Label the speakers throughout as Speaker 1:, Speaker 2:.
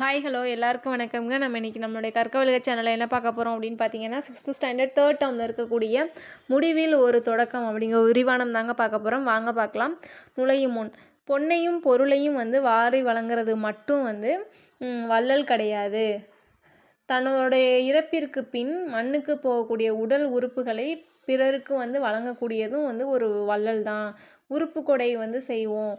Speaker 1: Hi hello எல்லாருக்கும் வணக்கம்ங்க. நம்ம இன்றைக்கி நம்மளுடைய கற்கவல்க சேனலில் என்ன பார்க்க போகிறோம் அப்படின்னு பார்த்தீங்கன்னா 6th ஸ்டாண்டர்ட் 3rd டேர்மில் இருக்கக்கூடிய முடிவில் ஒரு தொடக்கம் அப்படிங்கிற விரிவானம் தாங்க பார்க்க போகிறோம். வாங்க பார்க்கலாம். நுழையும் முன் பொன்னையும் பொருளையும் வாரி வழங்குறது மட்டும் வள்ளல் கிடையாது. தன்னுடைய இறப்பிற்கு பின் மண்ணுக்கு போகக்கூடிய உடல் உறுப்புகளை பிறருக்கு வழங்கக்கூடியதும் ஒரு வள்ளல் தான். உறுப்பு கொடை செய்வோம்,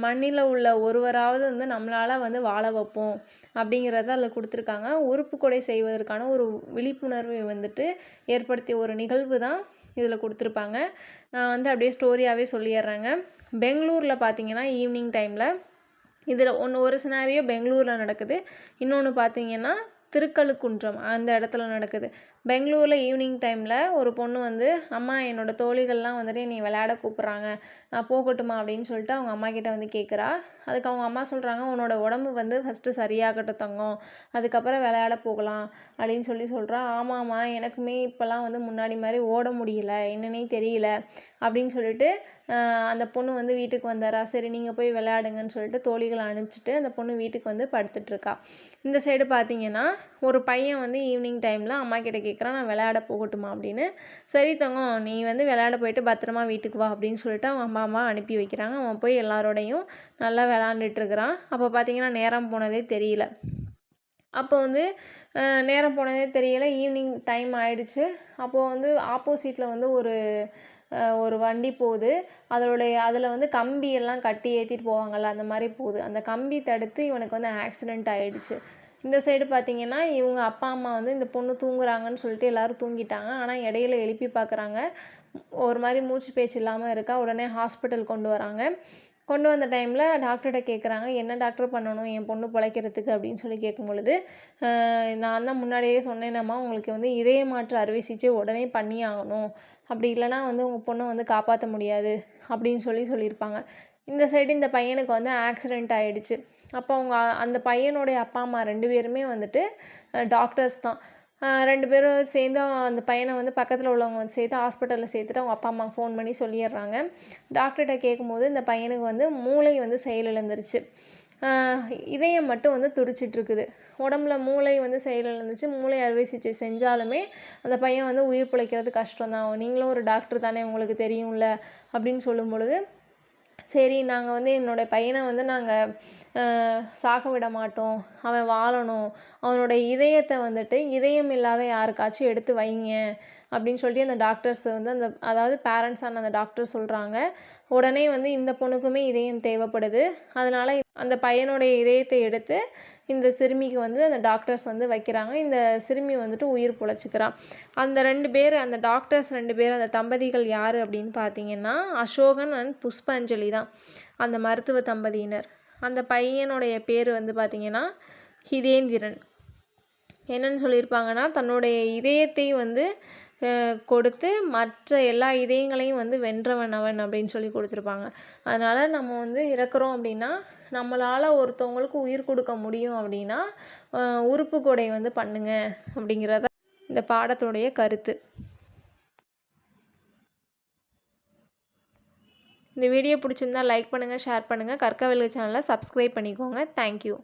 Speaker 1: மண்ணில் உள்ள ஒருவராவது நம்மளால் வாழ வைப்போம் அப்படிங்கிறத அதில் கொடுத்துருக்காங்க. உறுப்பு கொடை செய்வதற்கான ஒரு விழிப்புணர்வை ஏற்படுத்திய ஒரு நிகழ்வு தான் இதில் கொடுத்துருப்பாங்க. நான் அப்படியே ஸ்டோரியாகவே சொல்லிடுறேங்க. பெங்களூரில் பார்த்தீங்கன்னா ஈவினிங் டைமில் இதில் ஒரு சினாரியோ பெங்களூரில் நடக்குது, இன்னொன்று பார்த்தீங்கன்னா திருக்கழுக்குன்றம் அந்த இடத்துல நடக்குது. பெங்களூரில் ஈவினிங் டைமில் ஒரு பொண்ணு அம்மா என்னோடய தோழிகள்லாம் என்னை விளையாட கூப்பிட்றாங்க, நான் போகட்டுமா அப்படின்னு சொல்லிட்டு அவங்க அம்மா கிட்டே கேட்குறா. அதுக்கு அவங்க அம்மா சொல்கிறாங்க, உன்னோட உடம்பு ஃபஸ்ட்டு சரியாகட்டும் தங்கம், அதுக்கப்புறம் விளையாட போகலாம் அப்படின்னு சொல்கிறா. ஆமாம்மா, எனக்குமே இப்போல்லாம் முன்னாடி மாதிரி ஓட முடியல, என்னன்னே தெரியல அப்படின்னு சொல்லிட்டு அந்த பொண்ணு வீட்டுக்கு வந்துடுறா. சரி நீங்கள் போய் விளையாடுங்கன்னு சொல்லிட்டு தோழிகளை அனுப்பிச்சிட்டு அந்த பொண்ணு வீட்டுக்கு படுத்துட்ருக்கா. இந்த சைடு பார்த்தீங்கன்னா ஒரு பையன் ஈவினிங் டைமில் அம்மா கிட்ட கேட்குறான், நான் விளையாட போகட்டுமா அப்படின்னு. சரி தங்கம், நீ விளையாட போயிட்டு பத்திரமா வீட்டுக்கு வா அப்படின்னு சொல்லிட்டு அவங்க அம்மா அனுப்பி வைக்கிறாங்க. அவன் போய் எல்லாரோடையும் நல்லா விளாண்டுட்டுருக்கிறான். அப்போ பார்த்தீங்கன்னா நேரம் போனதே தெரியல. அப்போ நேரம் போனதே தெரியல, ஈவினிங் டைம் ஆகிடுச்சு. அப்போது ஆப்போசிட்டில் ஒரு வண்டி போகுது. அதில் கம்பியெல்லாம் கட்டி ஏற்றிட்டு போவாங்கள்ல, அந்த மாதிரி போகுது. அந்த கம்பி தடுத்து இவனுக்கு ஆக்சிடெண்ட் ஆகிடுச்சு. இந்த சைடு பார்த்திங்கன்னா இவங்க அப்பா அம்மா இந்த பொண்ணு தூங்குறாங்கன்னு சொல்லிட்டு எல்லோரும் தூங்கிட்டாங்க. ஆனால் இடையில எழுப்பி பார்க்குறாங்க, ஒரு மாதிரி மூச்சு பேச்சு இல்லாமல் இருக்கா. உடனே ஹாஸ்பிட்டல் கொண்டு வராங்க. கொண்டு வந்த டைமில் டாக்டர்கிட்ட கேட்குறாங்க, என்ன டாக்டர் பண்ணணும் என் பொண்ணு பிழைக்கிறதுக்கு அப்படின்னு சொல்லி கேட்கும் பொழுது, நான் தான் முன்னாடியே சொன்னேனம்மா, உங்களுக்கு இதய மாற்று அறுவை சிகிச்சை உடனே பண்ணி ஆகணும், அப்படி இல்லைனா உங்கள் பொண்ணை காப்பாற்ற முடியாது அப்படின்னு சொல்லியிருப்பாங்க. இந்த சைடு இந்த பையனுக்கு ஆக்சிடெண்ட் ஆகிடுச்சு. அப்போ அந்த பையனுடைய அப்பா அம்மா 2 பேருமே டாக்டர்ஸ் தான். 2 பேரும் சேர்ந்து அந்த பையனை பக்கத்தில் உள்ளவங்க சேர்த்து ஹாஸ்பிட்டலில் சேர்த்துட்டு அவங்க அப்பா அம்மாவுக்கு ஃபோன் பண்ணி சொல்லிடுறாங்க. டாக்டர்கிட்ட கேட்கும்போது இந்த பையனுக்கு மூளை செயலிழந்துருச்சு. இதயம் மட்டும் துடிச்சிட்ருக்குது. உடம்புல மூளை செயலிழந்துச்சு. மூளை அறுவை சிகிச்சை செஞ்சாலுமே அந்த பையன் உயிர் பிழைக்கிறது கஷ்டம் தான். நீங்களும் ஒரு டாக்டர் தானே, உங்களுக்கு தெரியும்ல அப்படின்னு சொல்லும் பொழுது, சரி நாங்கள் என்னோடய பையனை நாங்கள் சாக விட மாட்டோம், அவன் வாழணும், அவனோட இதயத்தை இதயம் இல்லாத யாருக்காச்சும் எடுத்து வைங்க அப்படின்னு சொல்லிட்டு அந்த டாக்டர்ஸ் அதாவது பேரண்ட்ஸான அந்த டாக்டர் சொல்கிறாங்க. உடனே இந்த பொண்ணுக்குமே இதயம் தேவைப்படுது. அதனால் அந்த பையனுடைய இதயத்தை எடுத்து இந்த சிறுமிக்கு அந்த டாக்டர்ஸ் வைக்கிறாங்க. இந்த சிறுமி உயிர் பிழைச்சிக்கிறான். அந்த 2 பேர், அந்த டாக்டர்ஸ் 2 பேர், அந்த தம்பதிகள் யார் அப்படின்னு பார்த்தீங்கன்னா அசோகன் அண்ட் புஷ்பஞ்சலி தான் அந்த மருத்துவ தம்பதியினர். அந்த பையனுடைய பேர் பார்த்திங்கன்னா ஹிதேந்திரன். என்னென்னு சொல்லியிருப்பாங்கன்னா, தன்னுடைய இதயத்தை கொடுத்து மற்ற எல்லா இதயங்களையும் வென்றவன் அவன் அப்படின்னு சொல்லி கொடுத்துருப்பாங்க. அதனால் நம்ம இறக்குறோம் அப்படின்னா, நம்மளால் ஒருத்தவங்களுக்கு உயிர் கொடுக்க முடியும் அப்படின்னா உறுப்பு கொடை பண்ணுங்க அப்படிங்கிறத இந்த பாடத்துடைய கருத்து. இந்த வீடியோ பிடிச்சிருந்தா லைக் பண்ணுங்கள், ஷேர் பண்ணுங்கள். கற்கவல்க சேனலை சப்ஸ்கிரைப் பண்ணிக்கோங்க. தேங்க்யூ.